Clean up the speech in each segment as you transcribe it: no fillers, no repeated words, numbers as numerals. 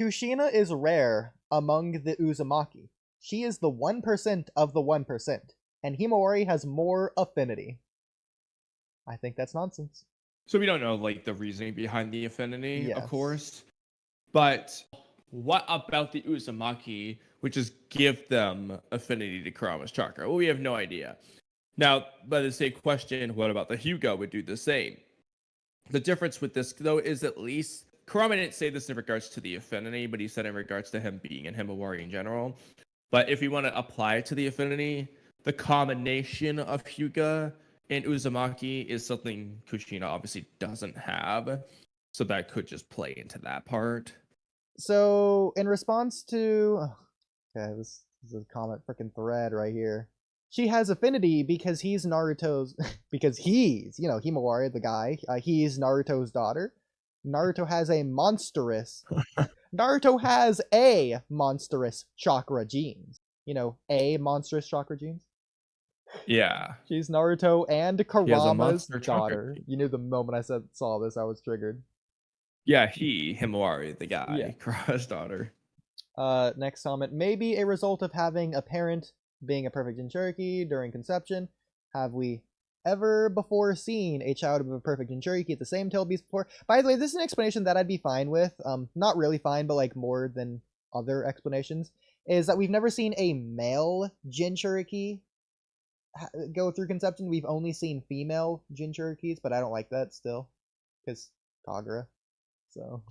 Kushina is rare among the Uzumaki. She is the 1% of the 1%, and Himawari has more affinity. I think that's nonsense. So we don't know like the reasoning behind the affinity, Yes. of course. But what about the Uzumaki would just give them affinity to Kurama's chakra? Well, we have no idea. Now, by the same question, what about the Hyuga would do the same? The difference with this, though, is at least Kurama didn't say this in regards to the affinity, but he said in regards to him being in Himawari in general. But if we want to apply it to the affinity, the combination of Hyuga and Uzumaki is something Kushina obviously doesn't have. So that could just play into that part. So, in response to... Okay, this is a comment freaking thread right here. She has affinity because he's Naruto's... because he's, you know, Himawari, the guy. He's Naruto's daughter. Naruto has a monstrous... Naruto has a monstrous chakra genes. You know, a monstrous chakra genes. Yeah. She's Naruto and Kurama's daughter. You knew the moment I saw this, I was triggered. Yeah, Himawari, the guy, Yeah. Kurama's daughter. Next comment. Maybe a result of having a parent being a perfect Jinchuriki during conception. Have we ever before seen a child of a perfect Jinchuriki at the same tail beast before? By the way, this is an explanation that I'd be fine with. Not really fine, but like more than other explanations. Is that we've never seen a male Jinchuriki go through conception. We've only seen female Jinchurikis, but I don't like that still. Because Kagura. So...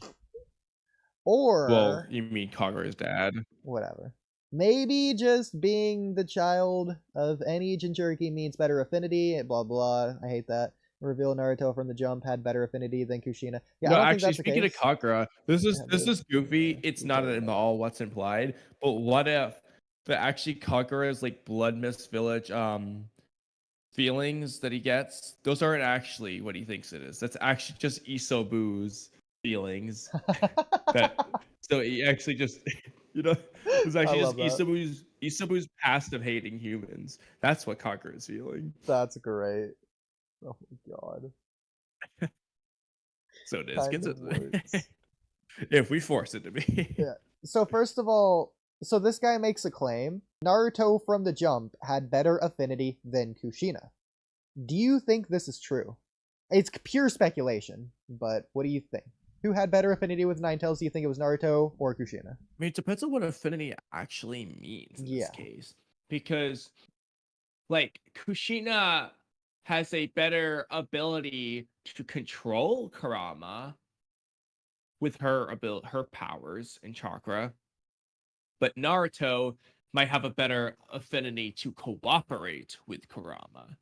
Or... Well, you mean Kagura's dad. Whatever. Maybe just being the child of any Jinchuriki means better affinity, blah blah. I hate that. Reveal Naruto from the jump had better affinity than Kushina. Yeah, No, I don't actually, think that's speaking the of case. Kagura, this Yeah, is goofy. It's not at all what's implied. But what if actually Kagura's like Blood Mist Village feelings that he gets, those aren't actually what he thinks it is. That's actually just Isobu's feelings. So he actually just it's actually just Isobu's past of hating humans. That's what Kagura is feeling. That's great. Oh my god. So it is. If we force it to be. Yeah. So first of all, so this guy makes a claim. Naruto from the jump had better affinity than Kushina. Do you think this is true? It's pure speculation, but what do you think? Who had better affinity with Ninetales? Do you think it was Naruto or Kushina? I mean, it depends on what affinity actually means in this case. Because, like, Kushina has a better ability to control Kurama with her powers and chakra. But Naruto might have a better affinity to cooperate with Kurama.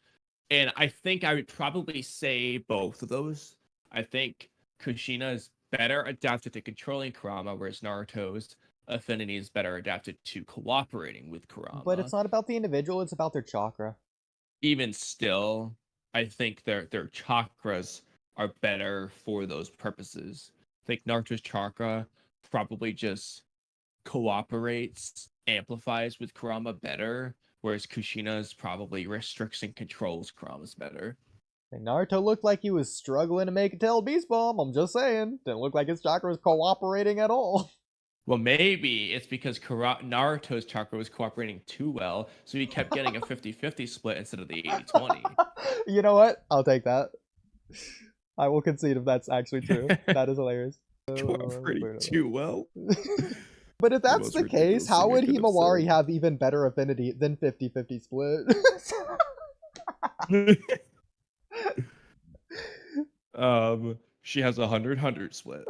And I think I would probably say both of those. I think Kushina is better adapted to controlling Kurama, whereas Naruto's affinity is better adapted to cooperating with Kurama. But it's not about the individual, it's about their chakra. Even still, I think their chakras are better for those purposes. I think Naruto's chakra probably just cooperates, amplifies with Kurama better, whereas Kushina's probably restricts and controls Kurama's better. And Naruto looked like he was struggling to make a tail beast bomb, I'm just saying. Didn't look like his chakra was cooperating at all. Well, maybe it's because Naruto's chakra was cooperating too well, so he kept getting a 50-50 split instead of the 80-20. You know what? I'll take that. I will concede if that's actually true. That is hilarious. Cooperating too well? But if that's the case, how would Himawari have even better affinity than 50-50 split? She has 100-100 split.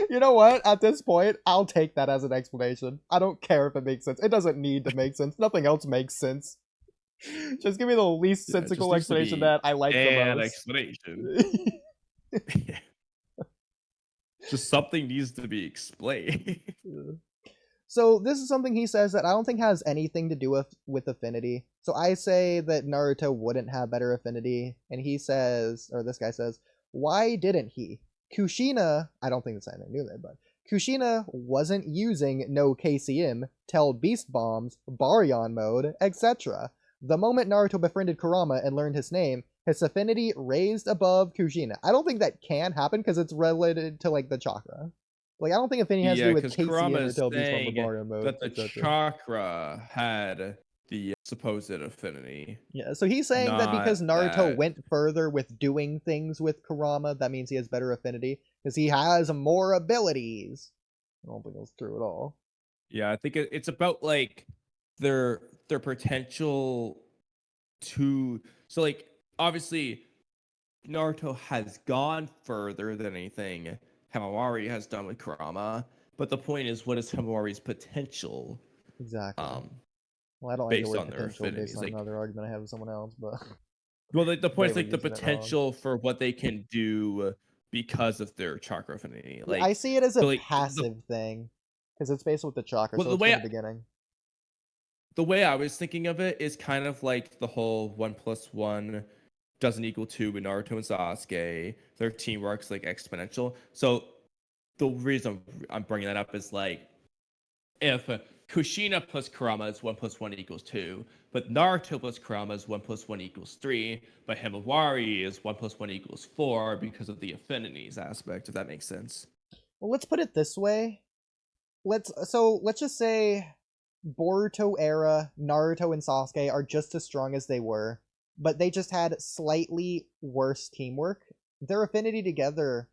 You know what? At this point, I'll take that as an explanation. I don't care if it makes sense. It doesn't need to make sense. Nothing else makes sense. Just give me the least sensical explanation that I like the most. Explanation. Just something needs to be explained. So this is something he says that I don't think has anything to do with affinity. So I say that Naruto wouldn't have better affinity, and he says, or this guy says, why didn't he? Kushina, I don't think that's anything new there, but Kushina wasn't using no KCM, Telled Beast Bombs, Baryon mode, etc. The moment Naruto befriended Kurama and learned his name, his affinity raised above Kushina. I don't think that can happen because it's related to like the chakra. Like I don't think Affinity has to do with because Casey Kurama and her is tail beast saying Baryon mode, that the etc. chakra had the supposed affinity. Yeah, so he's saying that Not because Naruto that. went further with doing things with Kurama, that means he has better affinity because he has more abilities. I don't think that's true at all. Yeah, I think it's about like their potential to. So like obviously Naruto has gone further than anything Himawari has done with Kurama, but the point is, what is Himawari's potential? Exactly. Um, Well, I don't like the based word on their potential based affinities, on like. another argument I have with someone else, but Well, the point they is were like the using it wrong. potential for what they can do because of their chakra affinity. Yeah, I Like, see it as a so like passive thing because it's based with the chakra, well, so it's from the beginning. the way I was thinking of it is kind of like the whole 1+1 doesn't equal 2 with Naruto and Sasuke. Their teamwork's like exponential. So the reason I'm bringing that up is like if Kushina plus Kurama is 1+1 equals 2, but Naruto plus Kurama is 1+1 equals 3, but Himawari is 1+1 equals 4 because of the affinities aspect, if that makes sense. Well, let's put it this way. Let's just say Boruto era Naruto and Sasuke are just as strong as they were, but they just had slightly worse teamwork. Their affinity together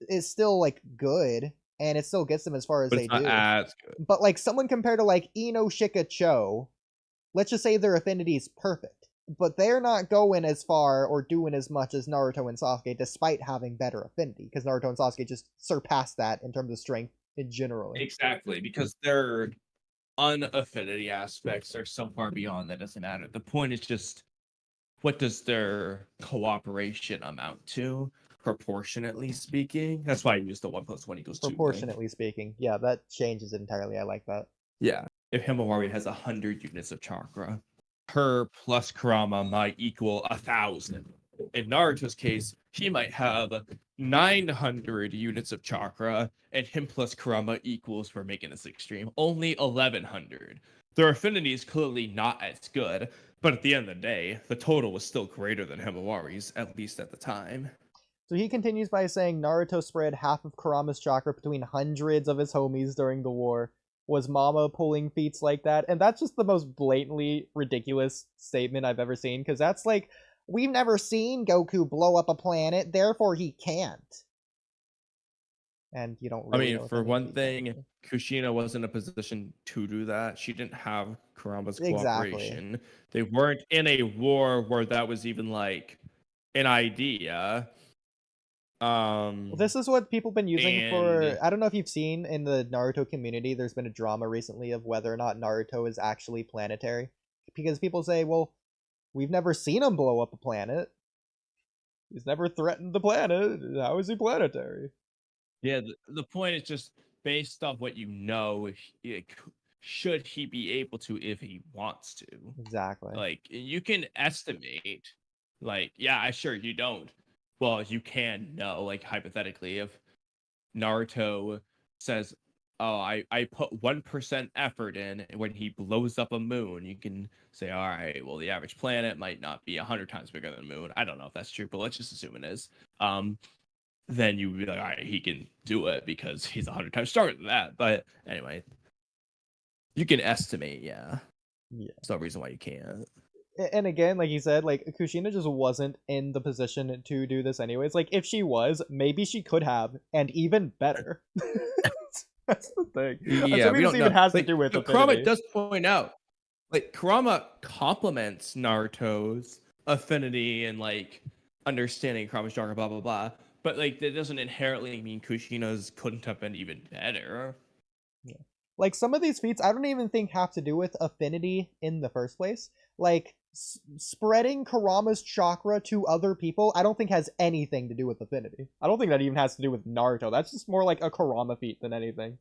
is still like good, and it still gets them as far as But they it's not do. as good. But like someone compared to like Ino Shika Cho, let's just say their affinity is perfect, but they're not going as far or doing as much as Naruto and Sasuke, despite having better affinity, because Naruto and Sasuke just surpassed that in terms of strength in general. Exactly, because their unaffinity aspects are so far beyond that doesn't matter. The point is just what does their cooperation amount to, proportionately speaking? That's why I use the 1+1 equals 2 thing. Proportionately speaking, yeah, that changes it entirely. I like that. Yeah. If Himawari has 100 units of chakra, her plus Kurama might equal 1,000. In Naruto's case, he might have 900 units of chakra, and him plus Kurama equals, for making this extreme, only 1,100. Their affinity is clearly not as good, but at the end of the day, the total was still greater than Himawari's, at least at the time. So he continues by saying Naruto spread half of Kurama's chakra between hundreds of his homies during the war. Was Mama pulling feats like that? And that's just the most blatantly ridiculous statement I've ever seen, because that's like, we've never seen Goku blow up a planet, therefore he can't. And you don't really know for one thing, Kushina wasn't in a position to do that. She didn't have Kurama's cooperation. Exactly. They weren't in a war where that was even like an idea. This is what people have been using for. And I don't know if you've seen in the Naruto community, there's been a drama recently of whether or not Naruto is actually planetary. Because people say, well, we've never seen him blow up a planet. He's never threatened the planet. How is he planetary? yeah, the point is just based off what you know, should he be able to if he wants to? Exactly. Like, you can estimate, like, yeah, sure, you don't. Well, you can know, like, hypothetically, if Naruto says, oh, I put 1% effort in, and when he blows up a moon, you can say, all right, well, the average planet might not be 100 times bigger than the moon. I don't know if that's true, but let's just assume it is. Then you would be like, all right, he can do it because he's 100 times stronger than that. But anyway, you can estimate, yeah. There's no reason why you can't. And again, like you said, like Kushina just wasn't in the position to do this anyways. Like if she was, maybe she could have, and even better. That's the thing. Yeah, we don't even know. has like, to do with Kurama does point out, like, Kurama complements Naruto's affinity and like understanding Kurama's chakra, blah blah blah. But like that doesn't inherently mean Kushina's couldn't have been even better. Yeah. Like some of these feats, I don't even think have to do with affinity in the first place. Like spreading Kurama's chakra to other people, I don't think has anything to do with affinity. I don't think that even has to do with Naruto. That's just more like a Kurama feat than anything.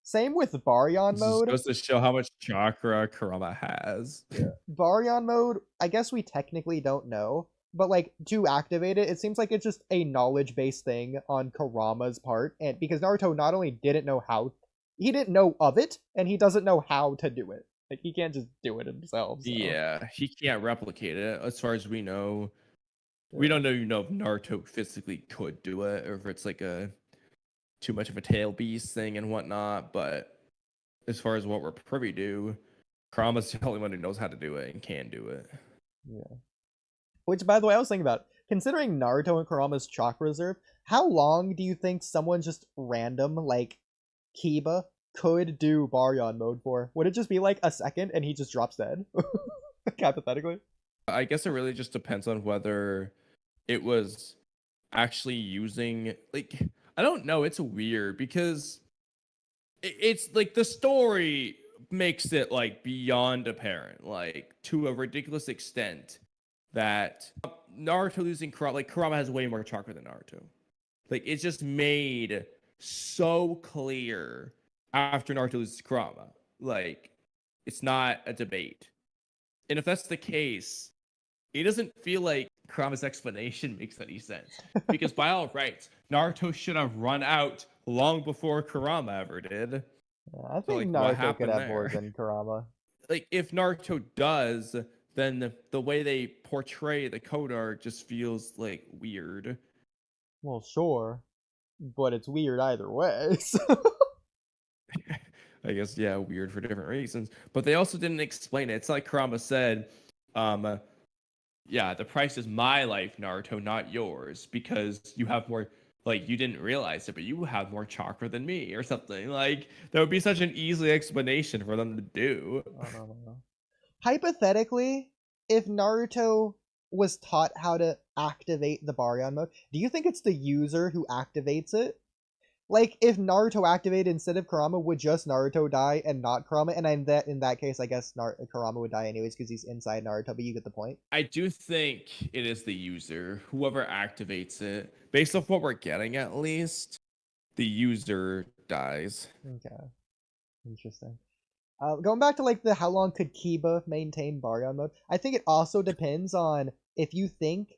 Same with Baryon mode. This goes to show how much chakra Kurama has. Yeah. Baryon mode, I guess we technically don't know, but like to activate it, it seems like it's just a knowledge-based thing on Kurama's part, and because Naruto not only didn't know how, he didn't know of it, and he doesn't know how to do it. Like he can't just do it himself. So. Yeah, he can't replicate it as far as we know. We don't know, if Naruto physically could do it, or if it's like a too much of a tail beast thing and whatnot. But as far as what we're privy to, Kurama's the only one who knows how to do it and can do it. Yeah. Which, by the way, I was thinking about, considering Naruto and Kurama's chakra reserve, how long do you think someone just random, like Kiba, could do Baryon mode for? Would it just be like a second and he just drops dead? Hypothetically? I guess it really just depends on whether it was actually using, like, I don't know. It's weird because it's like the story makes it like beyond apparent, like to a ridiculous extent, that Naruto losing Kurama, like Kurama has way more chakra than Naruto. Like it's just made so clear after Naruto loses Kurama. Like it's not a debate. And if that's the case, it doesn't feel like Kurama's explanation makes any sense. Because by all rights, Naruto should have run out long before Kurama ever did. I think Naruto could have more than Kurama. Like, if Naruto does, then the way they portray the code art just feels, like, weird. Well, sure. But it's weird either way, so... I guess, yeah, weird for different reasons. But they also didn't explain it. It's like Kurama said, yeah, the price is my life, Naruto, not yours, because you have more, like, you didn't realize it, but you have more chakra than me, or something. Like, that would be such an easy explanation for them to do. I don't know. Hypothetically, if Naruto was taught how to activate the Baryon mode, do you think it's the user who activates it? Like, if Naruto activated instead of Kurama, would just Naruto die and not Kurama? And in that case, I guess Kurama would die anyways because he's inside Naruto, but you get the point. I do think it is the user, whoever activates it. Based off what we're getting, at least, the user dies. Okay. Interesting. Going back to, like, the how long could Kiba maintain Baryon mode, I think it also depends on if you think,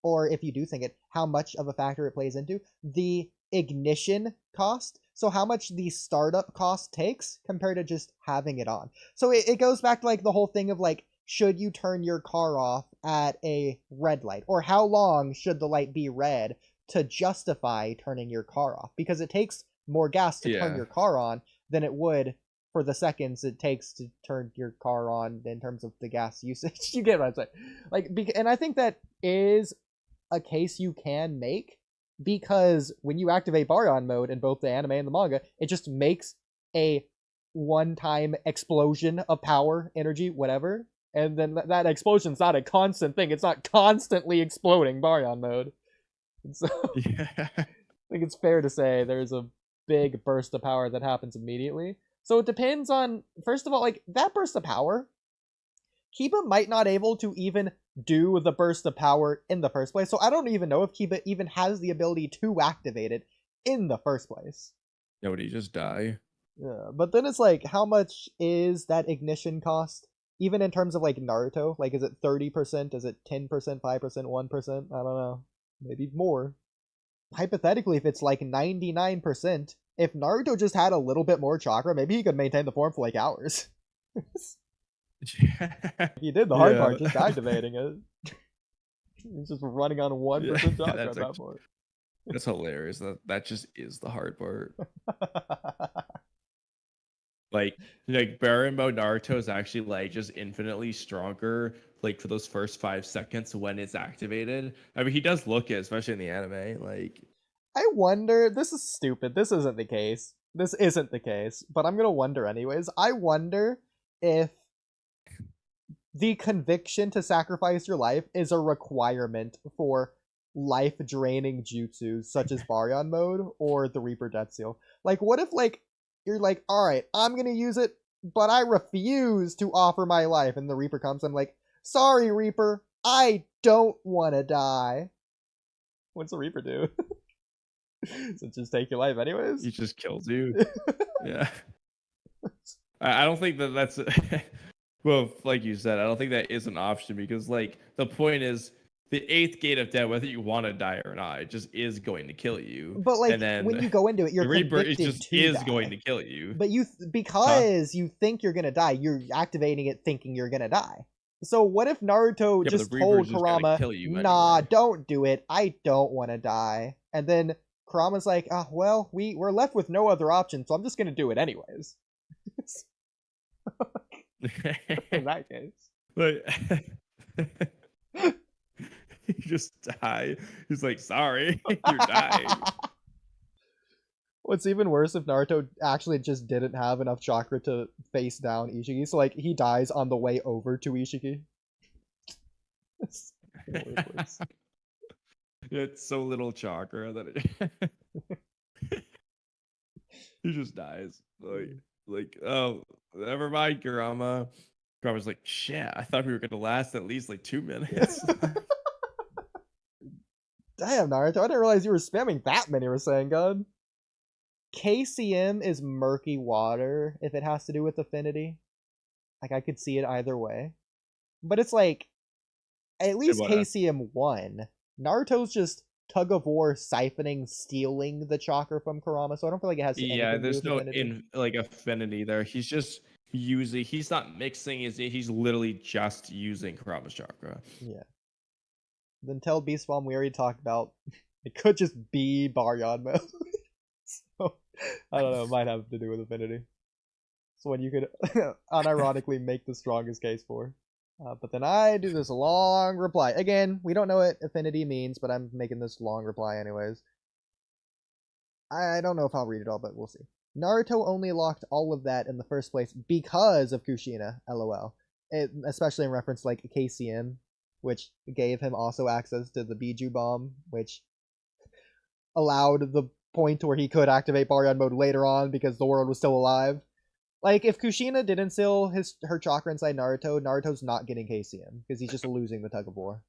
or if you do think it, how much of a factor it plays into the ignition cost, so how much the startup cost takes compared to just having it on. So it goes back to like the whole thing of like, should you turn your car off at a red light, or how long should the light be red to justify turning your car off, because it takes more gas to turn your car on than it would for the seconds it takes to turn your car on in terms of the gas usage. You get what I'm saying? Like, and I think that is a case you can make, because when you activate Baryon mode in both the anime and the manga, it just makes a one-time explosion of power, energy, whatever, and then that explosion's not a constant thing. It's not constantly exploding Baryon mode. And so yeah. I think it's fair to say there's a big burst of power that happens immediately. So it depends on, first of all, like, that burst of power, Kiba might not able to even do the burst of power in the first place. So I don't even know if Kiba even has the ability to activate it in the first place. Yeah, would he just die? Yeah, but then it's like, how much is that ignition cost? Even in terms of like Naruto, like, is it 30%? Is it 10%, 5%, 1%? I don't know. Maybe more. Hypothetically, if it's like 99%, if Naruto just had a little bit more chakra, maybe he could maintain the form for like hours. He did the hard part, just activating it. He's just running on 1% chakra at that point. That's hilarious. That just is the hard part. Like Baryon mode Naruto is actually like just infinitely stronger, like for those first 5 seconds when it's activated. I mean, he does look it, especially in the anime. Like, I wonder, this is stupid. This isn't the case. This isn't the case, but I'm gonna wonder anyways. I wonder if the conviction to sacrifice your life is a requirement for life-draining jutsu, such as Baryon mode or the Reaper Death Seal. Like, what if, like, you're like, alright, I'm gonna use it, but I refuse to offer my life, and the Reaper comes, I'm like, sorry, Reaper, I don't want to die. What's the Reaper do? So just take your life anyways? He just kills you. Yeah. I don't think that's... Well, like you said, I don't think that is an option, because, like, the point is, the 8th gate of death, whether you want to die or not, it just is going to kill you. But, like, and then when you go into it, you're the Reaper, it convicted just to is die. going to kill you. But because you think you're gonna die, you're activating it thinking you're gonna die. So what if Naruto Yeah, just but the told Reaper's just gonna Kurama, kill you nah, anyway. don't do it. I don't want to die. And then Kurama's like, ah, well, we're left with no other option, so I'm just going to do it anyways. In that case. Like, he just died. He's like, sorry, you're dying. What's even worse if Naruto actually just didn't have enough chakra to face down Ishiki, so like he dies on the way over to Ishiki. It's so little chakra that he just dies. Like, oh, never mind, Kurama. Kurama's like, shit, I thought we were gonna last at least like 2 minutes. Damn, Naruto, I didn't realize you were spamming that many Rasengan. KCM is murky water if it has to do with affinity. Like, I could see it either way. But it's like, at least KCM won. Naruto's just tug of war, siphoning, stealing the chakra from Kurama, so I don't feel like it has anything to do there's with no affinity. affinity there. He's just using, he's not mixing, he's literally just using Kurama's chakra. Yeah. Then tell Beast Bomb we already talked about. It could just be Baryon mode. So I don't know, it might have to do with affinity. It's one you could unironically make the strongest case for. But then I do this long reply. Again, we don't know what affinity means, but I'm making this long reply anyways. I don't know if I'll read it all, but we'll see. Naruto only locked all of that in the first place because of Kushina, lol. Especially in reference to like KCM, which gave him also access to the Biju bomb, which allowed the point where he could activate Baryon mode later on because the world was still alive. Like, if Kushina didn't seal her chakra inside Naruto, Naruto's not getting KCM because he's just losing the tug of war.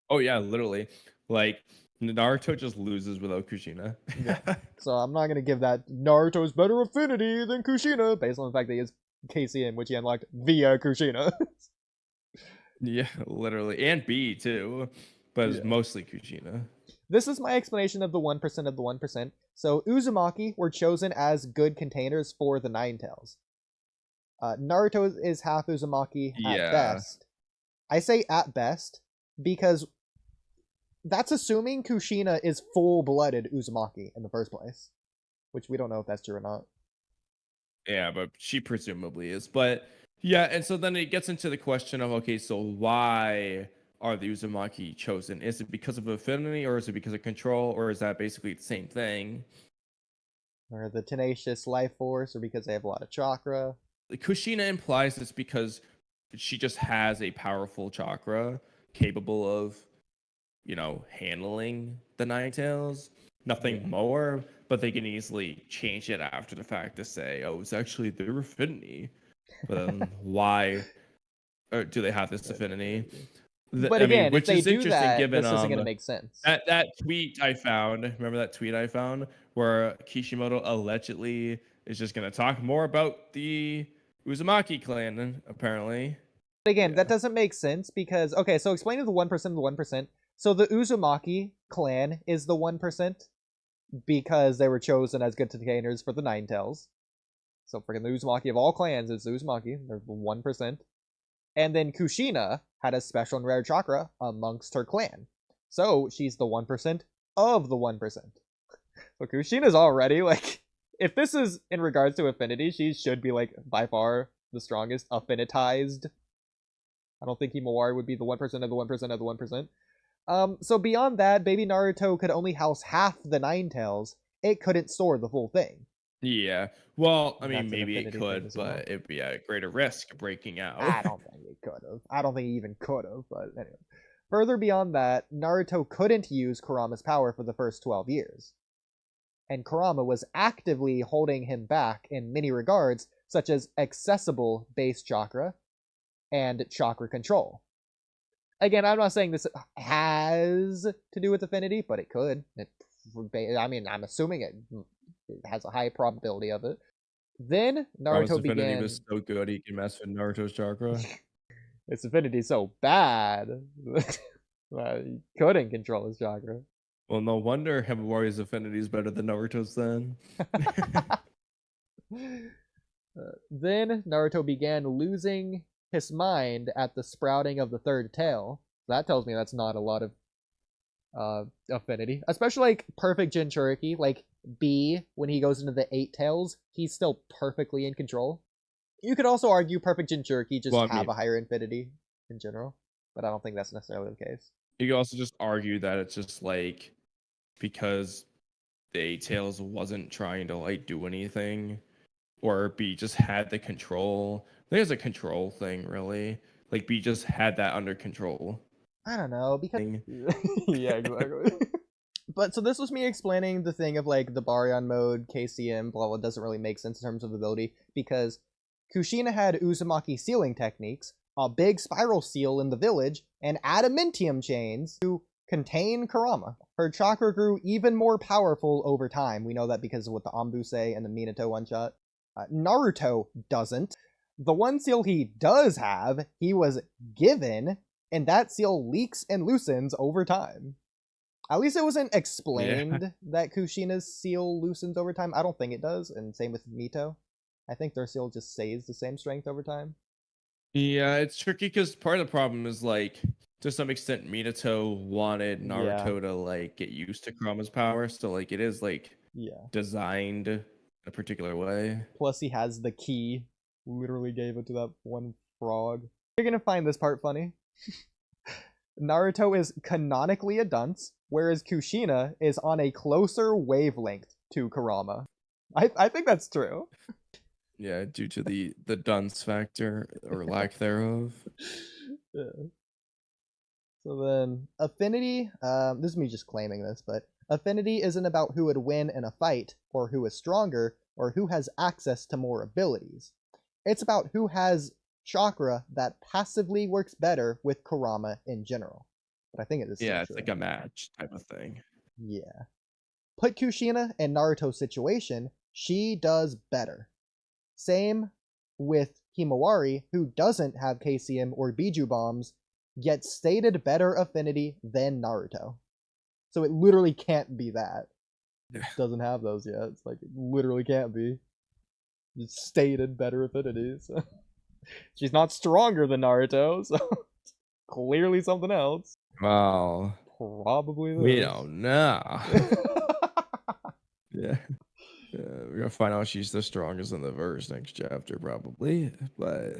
Oh yeah, literally. Like, Naruto just loses without Kushina. Yeah. So I'm not going to give that Naruto's better affinity than Kushina based on the fact that he has KCM, which he unlocked via Kushina. Yeah, literally. And B too. But it's mostly Kushina. This is my explanation of the 1% of the 1%. So Uzumaki were chosen as good containers for the Ninetales. Naruto is half Uzumaki at best. I say at best because that's assuming Kushina is full-blooded Uzumaki in the first place, which we don't know if that's true or not. Yeah, but she presumably is. But yeah, and so then it gets into the question of, okay, so why are the Uzumaki chosen? Is it because of affinity, or is it because of control, or is that basically the same thing? Or the tenacious life force, or because they have a lot of chakra? Kushina implies it's because she just has a powerful chakra capable of, handling the Ninetales. Nothing more, but they can easily change it after the fact to say, oh, it's actually their affinity. But then why do they have this affinity? But again, which if they is do interesting that, given this isn't going to make sense. That tweet I found, remember that tweet I found where Kishimoto allegedly is just going to talk more about the Uzumaki clan, apparently. But again, that doesn't make sense because, okay, so explaining the 1% of the 1%. So the Uzumaki clan is the 1% because they were chosen as good containers for the Ninetales. So freaking the Uzumaki of all clans is the Uzumaki. They're the 1%. And then Kushina had a special and rare chakra amongst her clan. So she's the 1% of the 1%. So Kushina's already, like, if this is in regards to affinity, she should be, like, by far the strongest affinitized. I don't think Himawari would be the 1% of the 1% of the 1%. So beyond that, Baby Naruto could only house half the Ninetales. It couldn't store the full thing. Yeah. Well, I mean, maybe it could, but it'd be at greater risk of breaking out. I don't think it could have. I don't think he even could have, but anyway. Further beyond that, Naruto couldn't use Kurama's power for the first 12 years. And Kurama was actively holding him back in many regards, such as accessible base chakra and chakra control. Again, I'm not saying this has to do with affinity, but it could. I'm assuming it has a high probability of it. Then Naruto began. Affinity was so good he can mess with Naruto's chakra. Its affinity is so bad, he couldn't control his chakra. Well, no wonder Himawari's affinity is better than Naruto's then. Then Naruto began losing his mind at the sprouting of the third tail. That tells me that's not a lot of affinity, especially like perfect Jinchuriki, like B when he goes into the 8 tails, he's still perfectly in control. You could also argue perfect Jinchuriki just have a higher affinity in general, but I don't think that's necessarily the case. You could also just argue that it's just like because the 8 tails wasn't trying to like do anything, or B just had the control. I think it's a control thing, really. Like B just had that under control. I don't know, because yeah, exactly. But so this was me explaining the thing of like the Baryon mode, KCM, blah blah, doesn't really make sense in terms of ability, because Kushina had Uzumaki sealing techniques, a big spiral seal in the village, and adamantium chains to contain Kurama. Her chakra grew even more powerful over time. We know that because of what the Anbu say and the Minato one-shot. Naruto doesn't. The one seal he does have, he was given, and that seal leaks and loosens over time. At least it wasn't explained that Kushina's seal loosens over time. I don't think it does, and same with Mito. I think their seal just stays the same strength over time. Yeah, it's tricky because part of the problem is like to some extent Minato wanted Naruto to like get used to Kurama's power, so like it is like designed a particular way. Plus he has the key. Literally gave it to that one frog. You're gonna find this part funny. Naruto is canonically a dunce, whereas Kushina is on a closer wavelength to Kurama. I think that's true. Yeah, due to the dunce factor or lack thereof. Yeah. So then affinity, this is me just claiming this, but affinity isn't about who would win in a fight, or who is stronger, or who has access to more abilities. It's about who has chakra that passively works better with Kurama in general. But I think it is it's like a match type of thing. Yeah. Put Kushina in Naruto's situation, she does better. Same with Himawari, who doesn't have KCM or Biju bombs, yet stated better affinity than Naruto. So it literally can't be that. It doesn't have those yet. It's like, it literally can't be. It's stated better affinity. So. She's not stronger than Naruto, so clearly something else. Wow. Probably this. We don't know. Yeah. We're gonna find out she's the strongest in the verse next chapter, probably. But